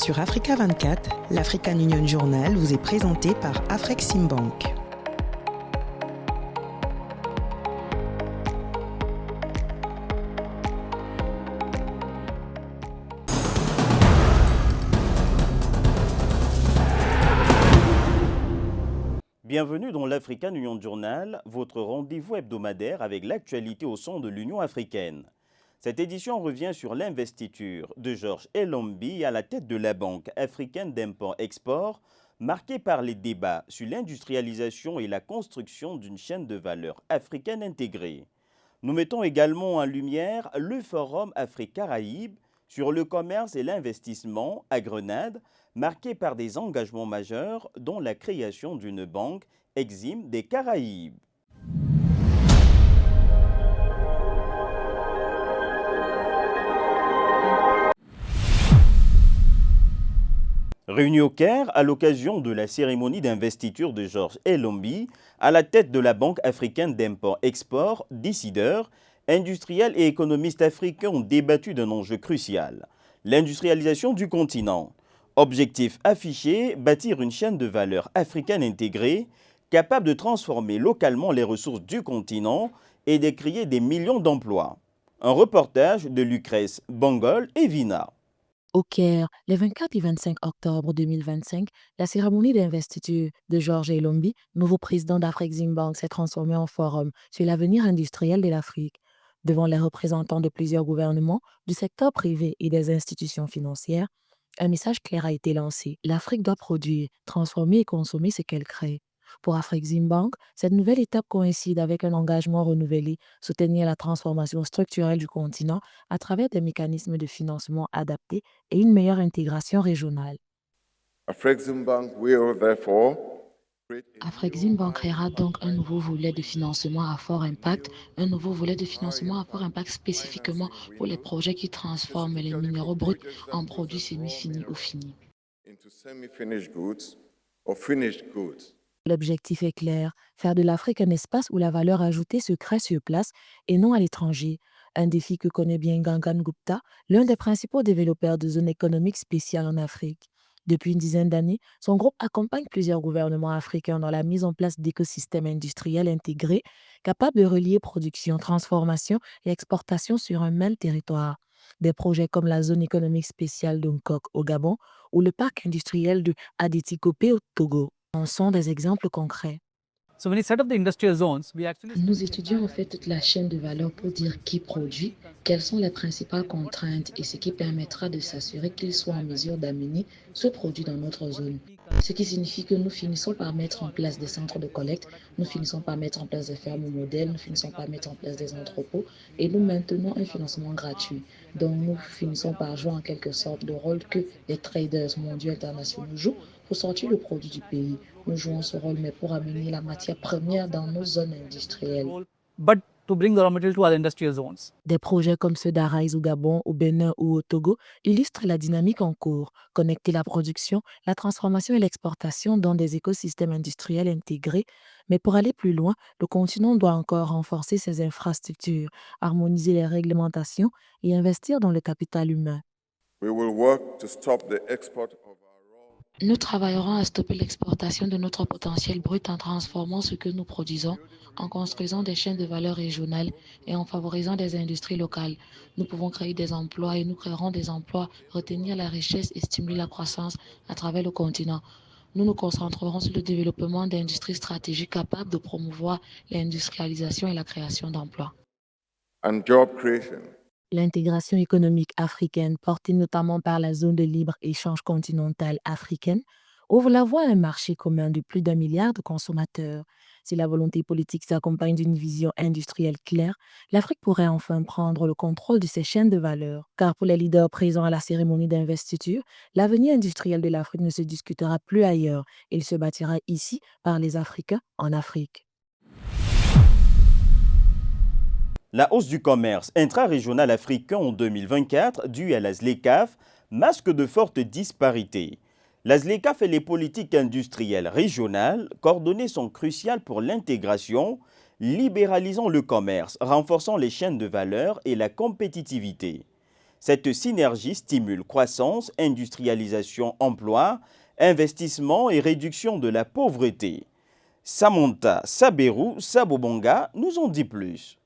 Sur Africa 24, l'African Union Journal vous est présenté par Afreximbank. Bienvenue dans l'African Union Journal, votre rendez-vous hebdomadaire avec l'actualité au son de l'Union africaine. Cette édition revient sur l'investiture de Georges Elombi à la tête de la Banque africaine d'import-export, marquée par les débats sur l'industrialisation et la construction d'une chaîne de valeur africaine intégrée. Nous mettons également en lumière le Forum Afrique-Caraïbes sur le commerce et l'investissement à Grenade, marqué par des engagements majeurs dont la création d'une banque exime des Caraïbes. Réunis au Caire à l'occasion de la cérémonie d'investiture de Georges Elombi à la tête de la Banque africaine d'import-export, décideurs, industriels et économistes africains ont débattu d'un enjeu crucial, l'industrialisation du continent. Objectif affiché, bâtir une chaîne de valeur africaine intégrée, capable de transformer localement les ressources du continent et de créer des millions d'emplois. Un reportage de Lucrèce Bangol et Vina. Au Caire, les 24 et 25 octobre 2025, la cérémonie d'investiture de Georges Elombi, nouveau président d'Afreximbank, s'est transformée en forum sur l'avenir industriel de l'Afrique. Devant les représentants de plusieurs gouvernements, du secteur privé et des institutions financières, un message clair a été lancé. L'Afrique doit produire, transformer et consommer ce qu'elle crée. Pour Afreximbank, cette nouvelle étape coïncide avec un engagement renouvelé, soutenir la transformation structurelle du continent à travers des mécanismes de financement adaptés et une meilleure intégration régionale. Afreximbank créera donc un nouveau volet de financement à fort impact, spécifiquement pour les projets qui transforment les minéraux bruts en produits semi-finis ou finis. L'objectif est clair, faire de l'Afrique un espace où la valeur ajoutée se crée sur place et non à l'étranger. Un défi que connaît bien Gangan Gupta, l'un des principaux développeurs de zones économiques spéciales en Afrique. Depuis une dizaine d'années, son groupe accompagne plusieurs gouvernements africains dans la mise en place d'écosystèmes industriels intégrés, capables de relier production, transformation et exportation sur un même territoire. Des projets comme la zone économique spéciale de Nkok au Gabon ou le parc industriel de Aditi-Kopé au Togo en sont des exemples concrets. Nous étudions en fait toute la chaîne de valeur pour dire qui produit, quelles sont les principales contraintes et ce qui permettra de s'assurer qu'il soit en mesure d'amener ce produit dans notre zone. Ce qui signifie que nous finissons par mettre en place des centres de collecte, nous finissons par mettre en place des fermes modèles, nous finissons par mettre en place des entrepôts et nous maintenons un financement gratuit. Donc nous finissons par jouer en quelque sorte le rôle que les traders mondiaux internationaux jouent pour sortir le produit du pays. Nous jouons ce rôle, mais pour amener la matière première dans nos zones industrielles. Des projets comme ceux d'Araïs au Gabon, au Bénin ou au Togo illustrent la dynamique en cours, connecter la production, la transformation et l'exportation dans des écosystèmes industriels intégrés. Mais pour aller plus loin, le continent doit encore renforcer ses infrastructures, harmoniser les réglementations et investir dans le capital humain. Nous travaillerons à stopper l'exportation de notre potentiel brut en transformant ce que nous produisons, en construisant des chaînes de valeur régionales et en favorisant des industries locales. Nous pouvons créer des emplois et nous créerons des emplois, retenir la richesse et stimuler la croissance à travers le continent. Nous nous concentrerons sur le développement d'industries stratégiques capables de promouvoir l'industrialisation et la création d'emplois. L'intégration économique africaine, portée notamment par la zone de libre-échange continentale africaine, ouvre la voie à un marché commun de plus d'1 milliard de consommateurs. Si la volonté politique s'accompagne d'une vision industrielle claire, l'Afrique pourrait enfin prendre le contrôle de ses chaînes de valeur. Car pour les leaders présents à la cérémonie d'investiture, l'avenir industriel de l'Afrique ne se discutera plus ailleurs. Il se bâtira ici par les Africains en Afrique. La hausse du commerce intra-régional africain en 2024, due à la ZLECAf, masque de fortes disparités. La ZLECAf et les politiques industrielles régionales coordonnées sont cruciales pour l'intégration, libéralisant le commerce, renforçant les chaînes de valeur et la compétitivité. Cette synergie stimule croissance, industrialisation, emploi, investissement et réduction de la pauvreté. Samantha Saberou Sabobonga nous en dit plus.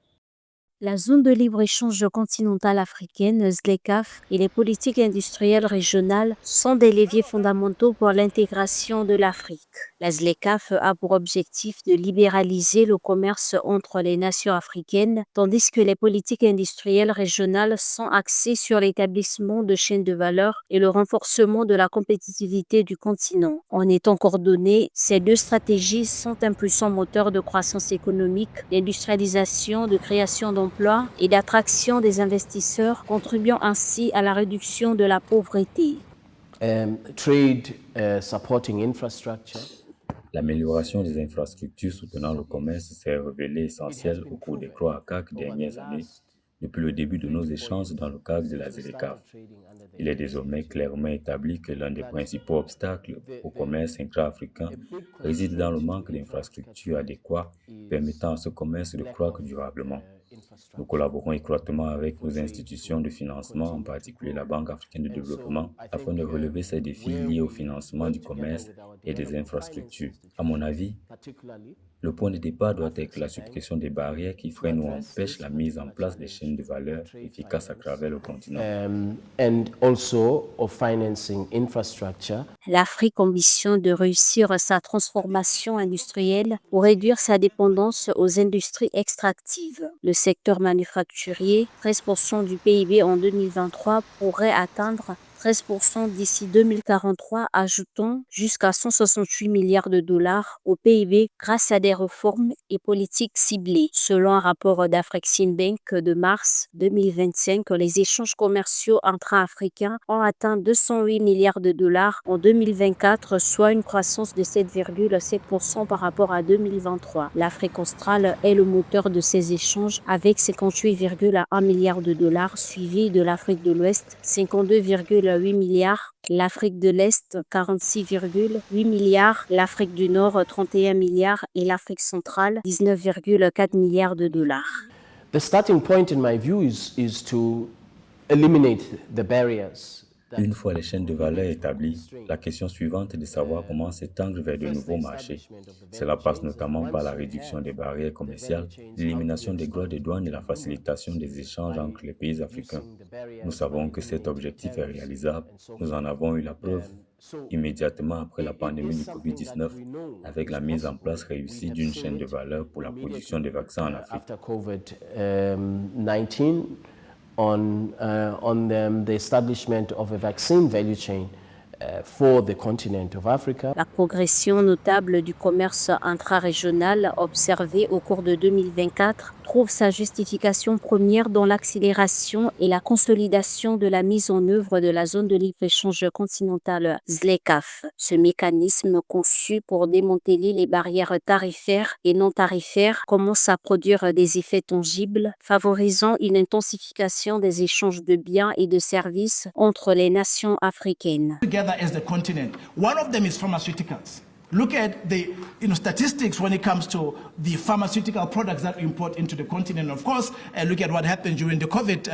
La zone de libre-échange continentale africaine, ZLECAf, et les politiques industrielles régionales sont des leviers fondamentaux pour l'intégration de l'Afrique. La ZLECAf a pour objectif de libéraliser le commerce entre les nations africaines, tandis que les politiques industrielles régionales sont axées sur l'établissement de chaînes de valeur et le renforcement de la compétitivité du continent. En étant coordonnées, ces deux stratégies sont un puissant moteur de croissance économique, d'industrialisation, de création d'emplois et d'attraction des investisseurs, contribuant ainsi à la réduction de la pauvreté. L'amélioration des infrastructures soutenant le commerce s'est révélée essentielle au cours des CROACAC dernières années, depuis le début de nos échanges dans le cadre de la ZLECAf. Il est désormais clairement établi que l'un des principaux obstacles au commerce intra-africain réside dans le manque d'infrastructures adéquates permettant à ce commerce de croître durablement. Nous collaborons étroitement avec nos institutions de financement, en particulier la Banque africaine de développement, afin de relever ces défis liés au financement du commerce et des infrastructures. À mon avis, le point de départ doit être la suppression des barrières qui freinent ou empêchent la mise en place des chaînes de valeur efficaces à travers le continent. L'Afrique ambitionne de réussir sa transformation industrielle pour réduire sa dépendance aux industries extractives. Le secteur manufacturier, 13% du PIB en 2023, pourrait atteindre 13% d'ici 2043, ajoutant jusqu'à 168 milliards de dollars au PIB grâce à des réformes et politiques ciblées. Selon un rapport d'Afreximbank de mars 2025, les échanges commerciaux intra-africains ont atteint 208 milliards de dollars en 2024, soit une croissance de 7,7% par rapport à 2023. L'Afrique australe est le moteur de ces échanges avec 58,1 milliards de dollars, suivi de l'Afrique de l'Ouest, 52,8 milliards, l'Afrique de l'Est 46,8 milliards, l'Afrique du Nord 31 milliards et l'Afrique centrale 19,4 milliards de dollars. The starting point in my view is to eliminate the barriers. Une fois les chaînes de valeur établies, la question suivante est de savoir comment s'étendre vers de nouveaux marchés. Cela passe notamment par la réduction des barrières commerciales, l'élimination des droits de douane et la facilitation des échanges entre les pays africains. Nous savons que cet objectif est réalisable. Nous en avons eu la preuve immédiatement après la pandémie du Covid-19 avec la mise en place réussie d'une chaîne de valeur pour la production de vaccins en Afrique. On the establishment of a vaccine value chain for the continent of Africa. La progression notable du commerce intra-régional observée au cours de 2024 trouve sa justification première dans l'accélération et la consolidation de la mise en œuvre de la zone de libre-échange continentale ZLECAf. Ce mécanisme conçu pour démanteler les barrières tarifaires et non tarifaires commence à produire des effets tangibles, favorisant une intensification des échanges de biens et de services entre les nations africaines. As the continent. One of them is pharmaceuticals. Look at the statistics when it comes to the pharmaceutical products that we import into the continent. Of course, look at what happened during the COVID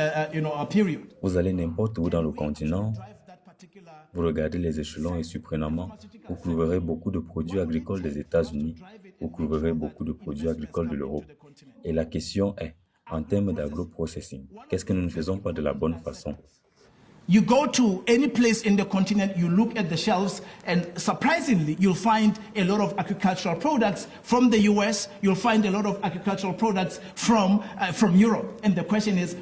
period. Vous allez n'importe où dans le continent, vous regardez les échelons et surprenamment, vous trouverez beaucoup de produits agricoles des États-Unis, vous trouverez beaucoup de produits agricoles de l'Europe. Et la question est, en termes d'agro-processing, qu'est-ce que nous ne faisons pas de la bonne façon? You go to any place in the continent, you look at the shelves, and surprisingly, you'll find a lot of agricultural products from the US. You'll find a lot of agricultural products from Europe. And the question is,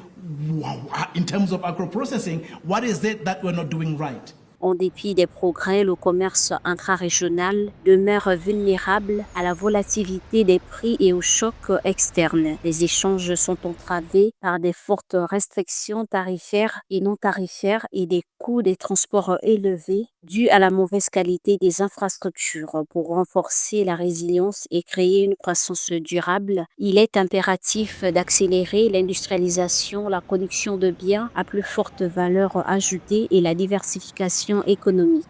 in terms of agro-processing, what is it that we're not doing right? En dépit des progrès, le commerce intra-régional demeure vulnérable à la volatilité des prix et aux chocs externes. Les échanges sont entravés par des fortes restrictions tarifaires et non tarifaires et des coûts des transports élevés dus à la mauvaise qualité des infrastructures. Pour renforcer la résilience et créer une croissance durable, il est impératif d'accélérer l'industrialisation, la production de biens à plus forte valeur ajoutée et la diversification économique.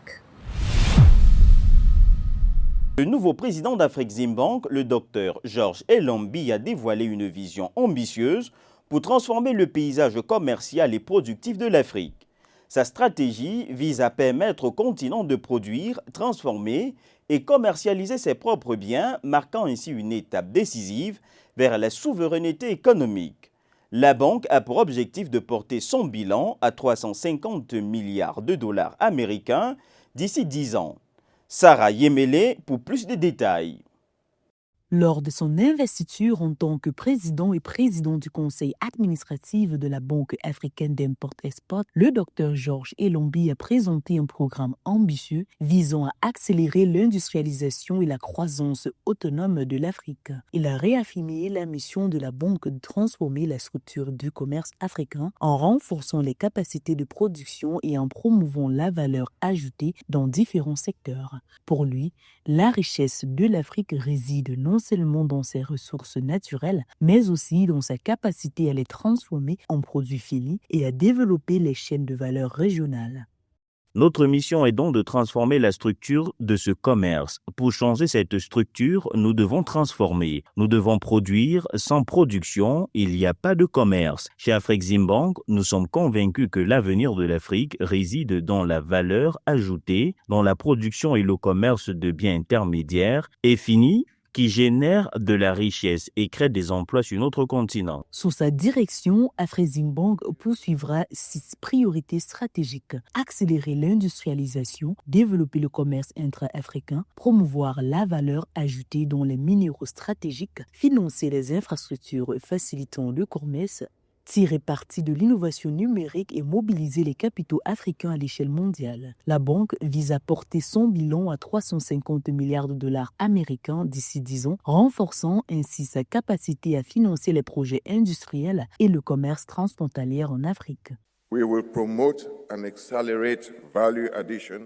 Le nouveau président d'Afreximbank, le docteur Georges Elombi, a dévoilé une vision ambitieuse pour transformer le paysage commercial et productif de l'Afrique. Sa stratégie vise à permettre au continent de produire, transformer et commercialiser ses propres biens, marquant ainsi une étape décisive vers la souveraineté économique. La banque a pour objectif de porter son bilan à 350 milliards de dollars américains d'ici 10 ans. Sarah Yemele pour plus de détails. Lors de son investiture en tant que président et président du conseil administratif de la Banque africaine d'import-export, le Dr Georges Elombi a présenté un programme ambitieux visant à accélérer l'industrialisation et la croissance autonome de l'Afrique. Il a réaffirmé la mission de la banque de transformer la structure du commerce africain en renforçant les capacités de production et en promouvant la valeur ajoutée dans différents secteurs. Pour lui, la richesse de l'Afrique réside non seulement dans ses ressources naturelles, mais aussi dans sa capacité à les transformer en produits finis et à développer les chaînes de valeur régionales. Notre mission est donc de transformer la structure de ce commerce. Pour changer cette structure, nous devons transformer. Nous devons produire. Sans production, il n'y a pas de commerce. Chez Afreximbank, nous sommes convaincus que l'avenir de l'Afrique réside dans la valeur ajoutée, dans la production et le commerce de biens intermédiaires et finis, qui génère de la richesse et crée des emplois sur notre continent. Sous sa direction, Afreximbank poursuivra 6 priorités stratégiques. Accélérer l'industrialisation, développer le commerce intra-africain, promouvoir la valeur ajoutée dans les minéraux stratégiques, financer les infrastructures facilitant le commerce, tirer parti de l'innovation numérique et mobiliser les capitaux africains à l'échelle mondiale. La banque vise à porter son bilan à 350 milliards de dollars américains d'ici 10 ans, renforçant ainsi sa capacité à financer les projets industriels et le commerce transfrontalier en Afrique.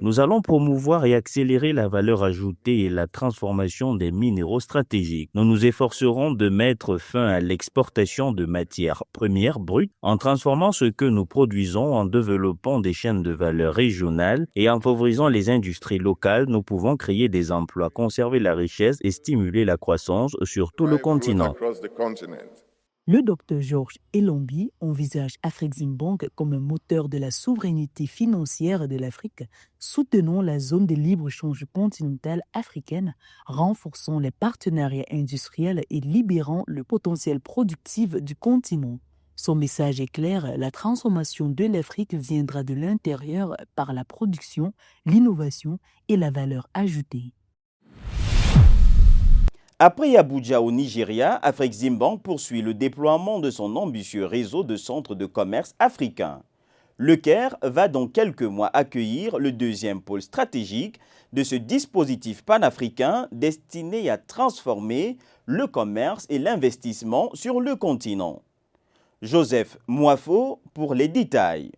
Nous allons promouvoir et accélérer la valeur ajoutée et la transformation des minéraux stratégiques. Nous nous efforcerons de mettre fin à l'exportation de matières premières brutes en transformant ce que nous produisons, en développant des chaînes de valeur régionales et en favorisant les industries locales. Nous pouvons créer des emplois, conserver la richesse et stimuler la croissance sur tout le continent. Le Dr Georges Elombi envisage Afreximbank comme un moteur de la souveraineté financière de l'Afrique, soutenant la zone de libre-échange continentale africaine, renforçant les partenariats industriels et libérant le potentiel productif du continent. Son message est clair, la transformation de l'Afrique viendra de l'intérieur par la production, l'innovation et la valeur ajoutée. Après Abuja au Nigeria, Afreximbank poursuit le déploiement de son ambitieux réseau de centres de commerce africains. Le Caire va dans quelques mois accueillir le deuxième pôle stratégique de ce dispositif panafricain destiné à transformer le commerce et l'investissement sur le continent. Joseph Mouafo pour les détails.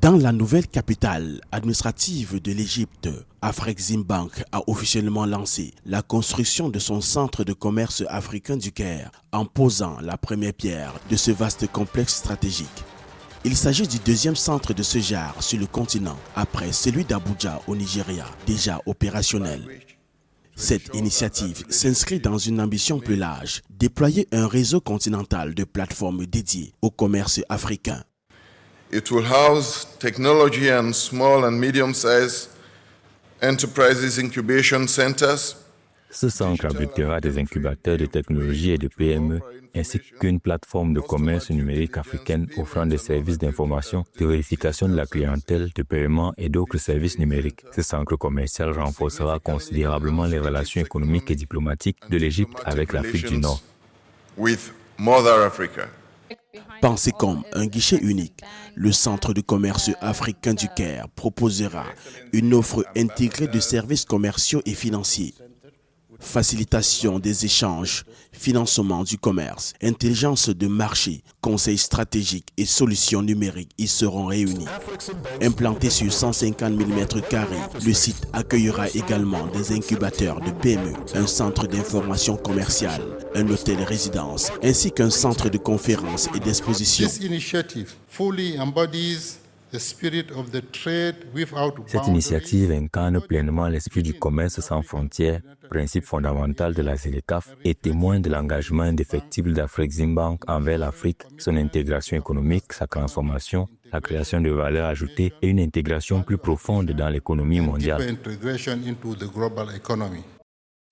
Dans la nouvelle capitale administrative de l'Égypte, Afreximbank a officiellement lancé la construction de son centre de commerce africain du Caire, en posant la première pierre de ce vaste complexe stratégique. Il s'agit du deuxième centre de ce genre sur le continent, après celui d'Abuja au Nigeria, déjà opérationnel. Cette initiative s'inscrit dans une ambition plus large, déployer un réseau continental de plateformes dédiées au commerce africain. It will house technology and small and medium-sized enterprises incubation centers. Ce centre abritera des incubateurs de technologie et de PME, ainsi qu'une plateforme de commerce numérique africaine offrant des services d'information, de vérification de la clientèle, de paiement et d'autres services numériques. Ce centre commercial renforcera considérablement les relations économiques et diplomatiques de l'Égypte avec l'Afrique du Nord. With Mother Africa. Pensé comme un guichet unique, le Centre de commerce africain du Caire proposera une offre intégrée de services commerciaux et financiers. Facilitation des échanges, financement du commerce, intelligence de marché, conseils stratégiques et solutions numériques y seront réunis. Implanté sur 150 000 m², le site accueillera également des incubateurs de PME, un centre d'information commerciale, un hôtel-résidence, ainsi qu'un centre de conférences et d'expositions. This initiative fully embodies Cette initiative incarne pleinement l'esprit du commerce sans frontières, principe fondamental de la ZLECAf, et témoin de l'engagement indéfectible d'Afreximbank envers l'Afrique, son intégration économique, sa transformation, la création de valeur ajoutée et une intégration plus profonde dans l'économie mondiale.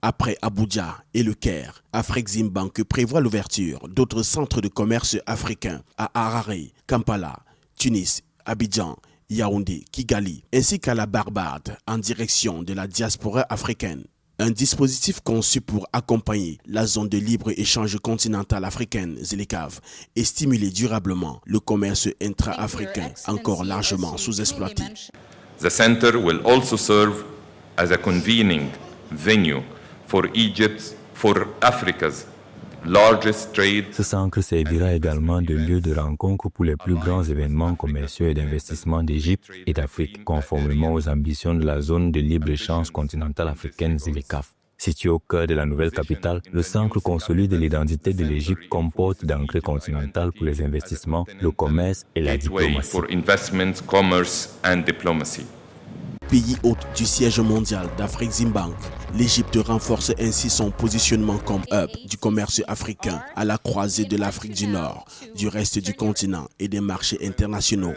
Après Abuja et le Caire, Afreximbank prévoit l'ouverture d'autres centres de commerce africains à Harare, Kampala, Tunis, Abidjan, Yaoundé, Kigali, ainsi qu'à la Barbade en direction de la diaspora africaine. Un dispositif conçu pour accompagner la zone de libre-échange continentale africaine, ZLECAf, et stimuler durablement le commerce intra-africain encore largement sous-exploité. The center will also serve as a convening venue for Africa's largest trade. Ce centre servira également de lieu de rencontre pour les plus grands événements commerciaux et d'investissement d'Égypte et d'Afrique, conformément aux ambitions de la zone de libre-échange continentale africaine ZLECAf. Situé au cœur de la nouvelle capitale, le centre consolide l'identité de l'Égypte comme porte d'entrée continentale pour les investissements, le commerce et la diplomatie. Pays hôte du siège mondial d'Afreximbank, l'Égypte renforce ainsi son positionnement comme hub du commerce africain à la croisée de l'Afrique du Nord, du reste du continent et des marchés internationaux.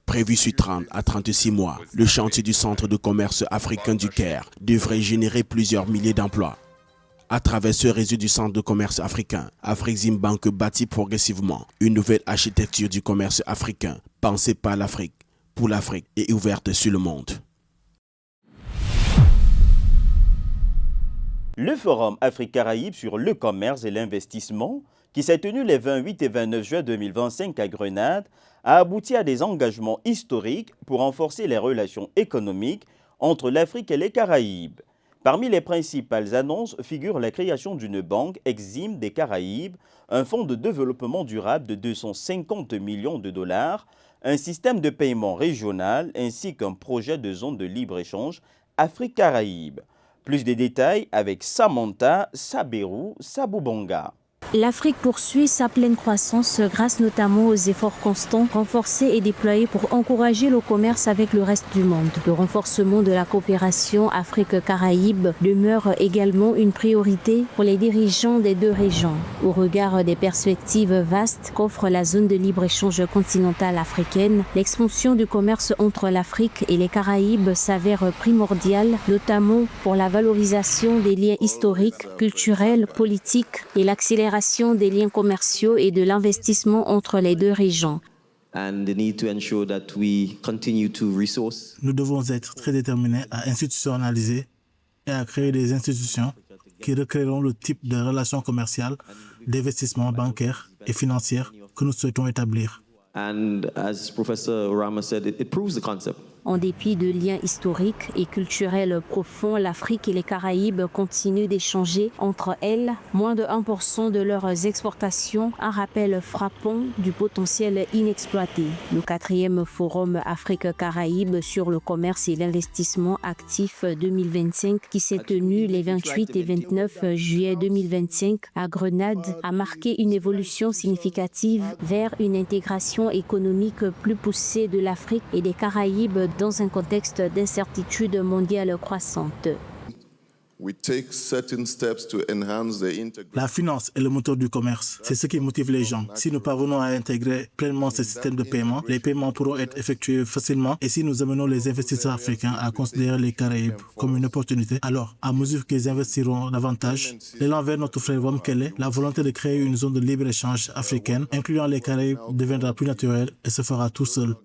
Prévu sur 30 à 36 mois, le chantier du centre de commerce africain du Caire devrait générer plusieurs milliers d'emplois. À travers ce réseau du centre de commerce africain, Afreximbank bâtit progressivement une nouvelle architecture du commerce africain, pensée par l'Afrique, pour l'Afrique et ouverte sur le monde. Le Forum Afrique-Caraïbes sur le commerce et l'investissement, qui s'est tenu les 28 et 29 juin 2025 à Grenade, a abouti à des engagements historiques pour renforcer les relations économiques entre l'Afrique et les Caraïbes. Parmi les principales annonces figure la création d'une banque Exim des Caraïbes, un fonds de développement durable de 250 millions de dollars, un système de paiement régional ainsi qu'un projet de zone de libre-échange Afrique-Caraïbes. Plus de détails avec Samantha Saberou Saboubonga. L'Afrique poursuit sa pleine croissance grâce notamment aux efforts constants, renforcés et déployés pour encourager le commerce avec le reste du monde. Le renforcement de la coopération Afrique-Caraïbes demeure également une priorité pour les dirigeants des deux régions. Au regard des perspectives vastes qu'offre la zone de libre-échange continentale africaine, l'expansion du commerce entre l'Afrique et les Caraïbes s'avère primordiale, notamment pour la valorisation des liens historiques, culturels, politiques et l'accélération des liens commerciaux et de l'investissement entre les deux régions. Nous devons être très déterminés à institutionnaliser et à créer des institutions qui recréeront le type de relations commerciales, d'investissement bancaire et financières que nous souhaitons établir. And as Professor Rama said, it proves the concept. En dépit de liens historiques et culturels profonds, l'Afrique et les Caraïbes continuent d'échanger entre elles moins de 1% de leurs exportations, un rappel frappant du potentiel inexploité. Le 4e Forum Afrique-Caraïbes sur le commerce et l'investissement actif 2025, qui s'est tenu les 28 et 29 juillet 2025 à Grenade, a marqué une évolution significative vers une intégration économique plus poussée de l'Afrique et des Caraïbes dans un contexte d'incertitude mondiale croissante. La finance est le moteur du commerce. C'est ce qui motive les gens. Si nous parvenons à intégrer pleinement ce système de paiement, les paiements pourront être effectués facilement. Et si nous amenons les investisseurs africains à considérer les Caraïbes comme une opportunité, alors, à mesure qu'ils investiront davantage, l'élan vers notre frère Wamkele, la volonté de créer une zone de libre-échange africaine, incluant les Caraïbes, deviendra plus naturelle et se fera tout seul.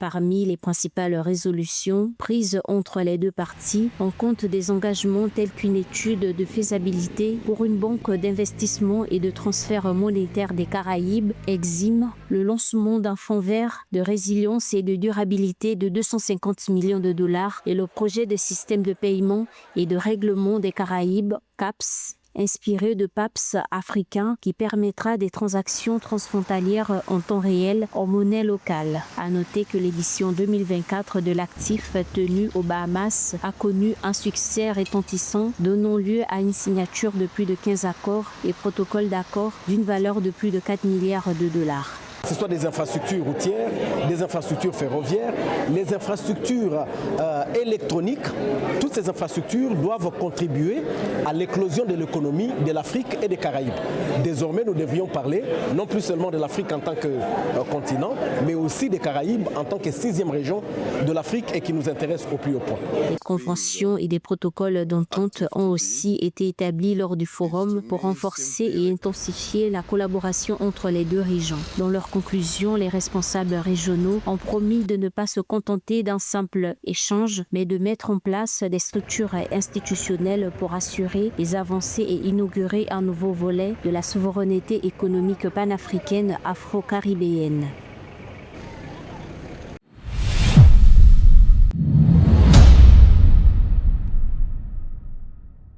Parmi les principales résolutions prises entre les deux parties, on compte des engagements tels qu'une étude de faisabilité pour une banque d'investissement et de transfert monétaire des Caraïbes, Exim, le lancement d'un fonds vert de résilience et de durabilité de 250 millions de dollars et le projet de système de paiement et de règlement des Caraïbes, CAPS, inspiré de PAPS africain qui permettra des transactions transfrontalières en temps réel en monnaie locale. À noter que l'édition 2024 de l'actif tenu aux Bahamas a connu un succès retentissant, donnant lieu à une signature de plus de 15 accords et protocoles d'accord d'une valeur de plus de 4 milliards de dollars. ce soit des infrastructures routières, des infrastructures ferroviaires, les infrastructures électroniques. Toutes ces infrastructures doivent contribuer à l'éclosion de l'économie de l'Afrique et des Caraïbes. Désormais, nous devions parler non plus seulement de l'Afrique en tant que continent, mais aussi des Caraïbes en tant que 6e région de l'Afrique et qui nous intéresse au plus haut point. Des conventions et des protocoles d'entente ont aussi été établis lors du forum pour renforcer et intensifier la collaboration entre les deux régions. Dans leurs conclusions, les responsables régionaux ont promis de ne pas se contenter d'un simple échange, mais de mettre en place des structures institutionnelles pour assurer les avancées et inaugurer un nouveau volet de la souveraineté économique panafricaine afro-caribéenne.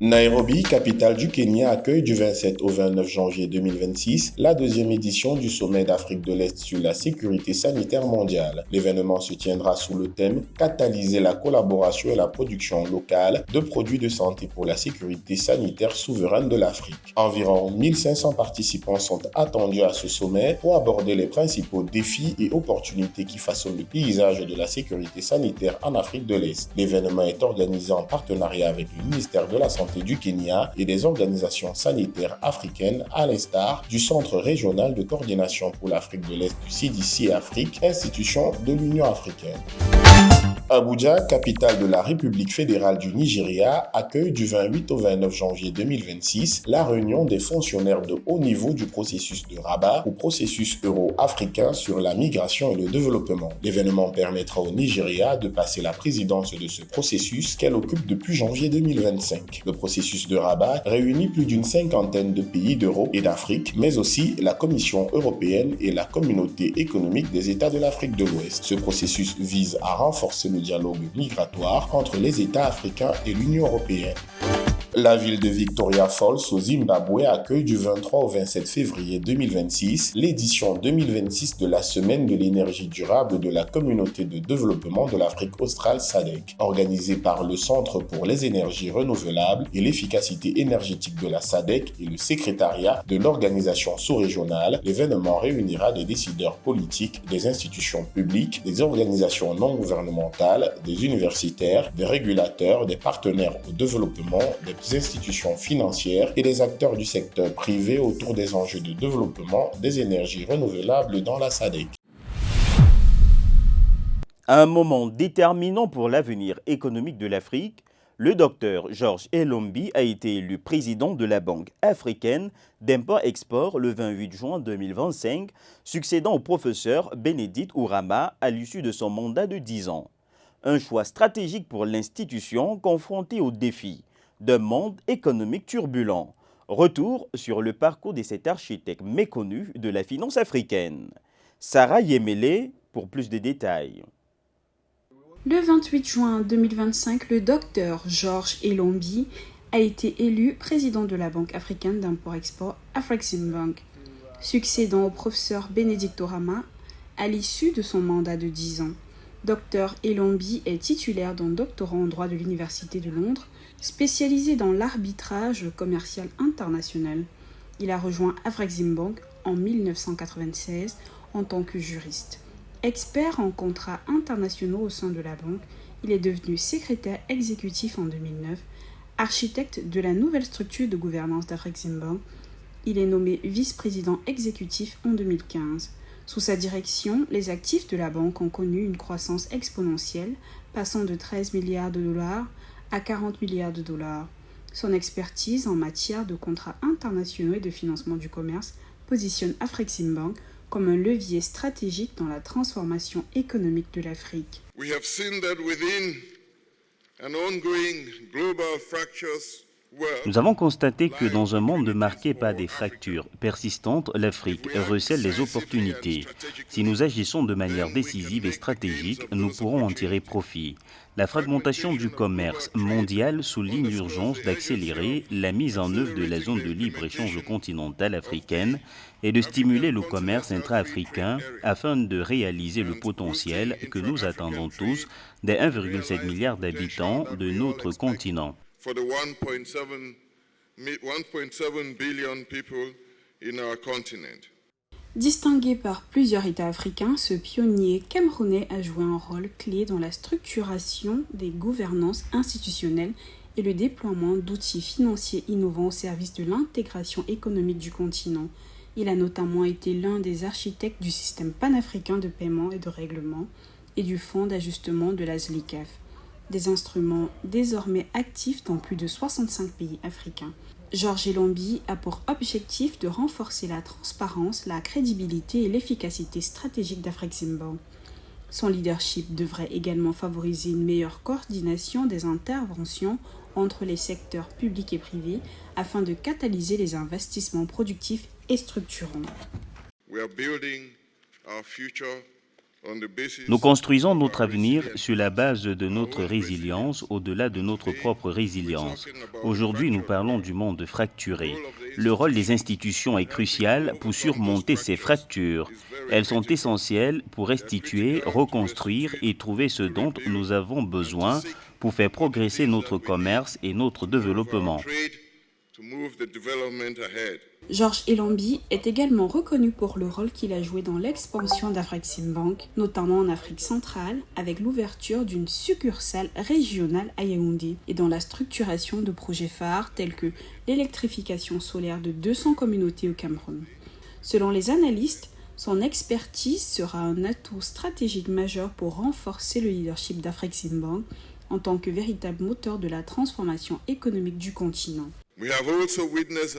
Nairobi, capitale du Kenya, accueille du 27 au 29 janvier 2026 la 2e édition du sommet d'Afrique de l'Est sur la sécurité sanitaire mondiale. L'événement se tiendra sous le thème « Catalyser la collaboration et la production locale de produits de santé pour la sécurité sanitaire souveraine de l'Afrique ». Environ 1500 participants sont attendus à ce sommet pour aborder les principaux défis et opportunités qui façonnent le paysage de la sécurité sanitaire en Afrique de l'Est. L'événement est organisé en partenariat avec le ministère de la Santé du Kenya et des organisations sanitaires africaines à l'instar du Centre régional de coordination pour l'Afrique de l'Est du CDC Afrique, institution de l'Union africaine. Abuja, capitale de la République fédérale du Nigeria, accueille du 28 au 29 janvier 2026 la réunion des fonctionnaires de haut niveau du processus de Rabat ou processus euro-africain sur la migration et le développement. L'événement permettra au Nigeria de passer la présidence de ce processus qu'elle occupe depuis janvier 2025. Le processus de Rabat réunit plus d'une 50aine de pays d'Europe et d'Afrique, mais aussi la Commission européenne et la Communauté économique des États de l'Afrique de l'Ouest. Ce processus vise à renforcer le dialogue migratoire entre les États africains et l'Union européenne. La ville de Victoria Falls au Zimbabwe accueille du 23 au 27 février 2026 l'édition 2026 de la Semaine de l'énergie durable de la Communauté de développement de l'Afrique australe SADC. Organisée par le Centre pour les énergies renouvelables et l'efficacité énergétique de la SADC et le secrétariat de l'organisation sous-régionale, l'événement réunira des décideurs politiques, des institutions publiques, des organisations non gouvernementales, des universitaires, des régulateurs, des partenaires au développement, des institutions financières et des acteurs du secteur privé autour des enjeux de développement des énergies renouvelables dans la SADC. À un moment déterminant pour l'avenir économique de l'Afrique, le docteur Georges Elombi a été élu président de la Banque africaine d'import-export le 28 juin 2025, succédant au professeur Bénédicte Ourama à l'issue de son mandat de 10 ans. Un choix stratégique pour l'institution confrontée aux défis d'un monde économique turbulent. Retour sur le parcours de cet architecte méconnu de la finance africaine. Sarah Yemele pour plus de détails. Le 28 juin 2025, le docteur Georges Elombi a été élu président de la Banque africaine d'import-export Afreximbank, succédant au professeur Bénédicte Ourama à l'issue de son mandat de 10 ans. Dr Elombi est titulaire d'un doctorat en droit de l'Université de Londres, spécialisé dans l'arbitrage commercial international. Il a rejoint Afreximbank en 1996 en tant que juriste. Expert en contrats internationaux au sein de la banque, il est devenu secrétaire exécutif en 2009, architecte de la nouvelle structure de gouvernance d'Afreximbank. Il est nommé vice-président exécutif en 2015. Sous sa direction, les actifs de la banque ont connu une croissance exponentielle, passant de 13 milliards de dollars à 40 milliards de dollars. Son expertise en matière de contrats internationaux et de financement du commerce positionne Afreximbank comme un levier stratégique dans la transformation économique de l'Afrique. We have seen that within an ongoing global fractures. Nous avons constaté que dans un monde marqué par des fractures persistantes, l'Afrique recèle les opportunités. Si nous agissons de manière décisive et stratégique, nous pourrons en tirer profit. La fragmentation du commerce mondial souligne l'urgence d'accélérer la mise en œuvre de la zone de libre-échange continentale africaine et de stimuler le commerce intra-africain afin de réaliser le potentiel que nous attendons tous des 1,7 milliard d'habitants de notre continent. For the 1.7 billion people in our continent. Distingué par plusieurs États africains, ce pionnier camerounais a joué un rôle clé dans la structuration des gouvernances institutionnelles et le déploiement d'outils financiers innovants au service de l'intégration économique du continent. Il a notamment été l'un des architectes du système panafricain de paiement et de règlement et du fonds d'ajustement de la ZLICAF, des instruments désormais actifs dans plus de 65 pays africains. Georges Elombi a pour objectif de renforcer la transparence, la crédibilité et l'efficacité stratégique d'Afreximbank. Son leadership devrait également favoriser une meilleure coordination des interventions entre les secteurs publics et privés afin de catalyser les investissements productifs et structurants. Nous construisons notre avenir sur la base de notre résilience, au-delà de notre propre résilience. Aujourd'hui, nous parlons du monde fracturé. Le rôle des institutions est crucial pour surmonter ces fractures. Elles sont essentielles pour restituer, reconstruire et trouver ce dont nous avons besoin pour faire progresser notre commerce et notre développement. Georges Elombi est également reconnu pour le rôle qu'il a joué dans l'expansion d'Afreximbank, notamment en Afrique centrale, avec l'ouverture d'une succursale régionale à Yaoundé et dans la structuration de projets phares tels que l'électrification solaire de 200 communautés au Cameroun. Selon les analystes, son expertise sera un atout stratégique majeur pour renforcer le leadership d'Afreximbank en tant que véritable moteur de la transformation économique du continent.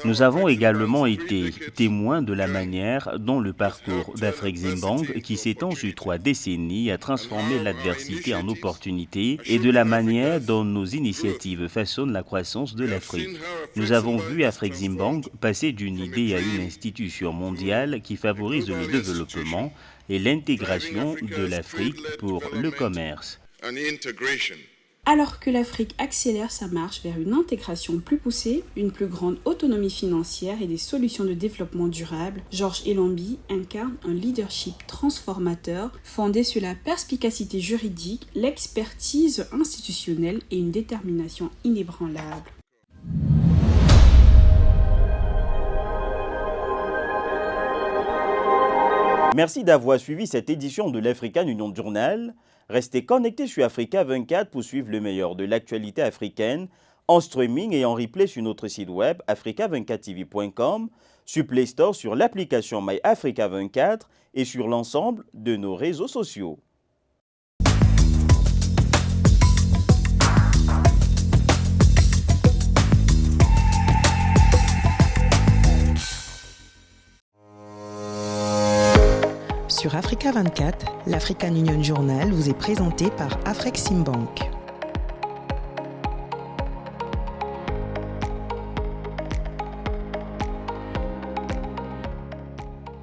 Nous avons également été témoins de la manière dont le parcours d'Afreximbank, qui s'étend sur 3 décennies, a transformé l'adversité en opportunité et de la manière dont nos initiatives façonnent la croissance de l'Afrique. Nous avons vu Afreximbank passer d'une idée à une institution mondiale qui favorise le développement et l'intégration de l'Afrique pour le commerce. Alors que l'Afrique accélère sa marche vers une intégration plus poussée, une plus grande autonomie financière et des solutions de développement durable, Georges Elombi incarne un leadership transformateur fondé sur la perspicacité juridique, l'expertise institutionnelle et une détermination inébranlable. Merci d'avoir suivi cette édition de l'African Union Journal. Restez connectés sur Africa 24 pour suivre le meilleur de l'actualité africaine en streaming et en replay sur notre site web africa24tv.com, sur Play Store, sur l'application MyAfrica 24 et sur l'ensemble de nos réseaux sociaux. Sur Africa 24, l'African Union Journal vous est présenté par Afreximbank.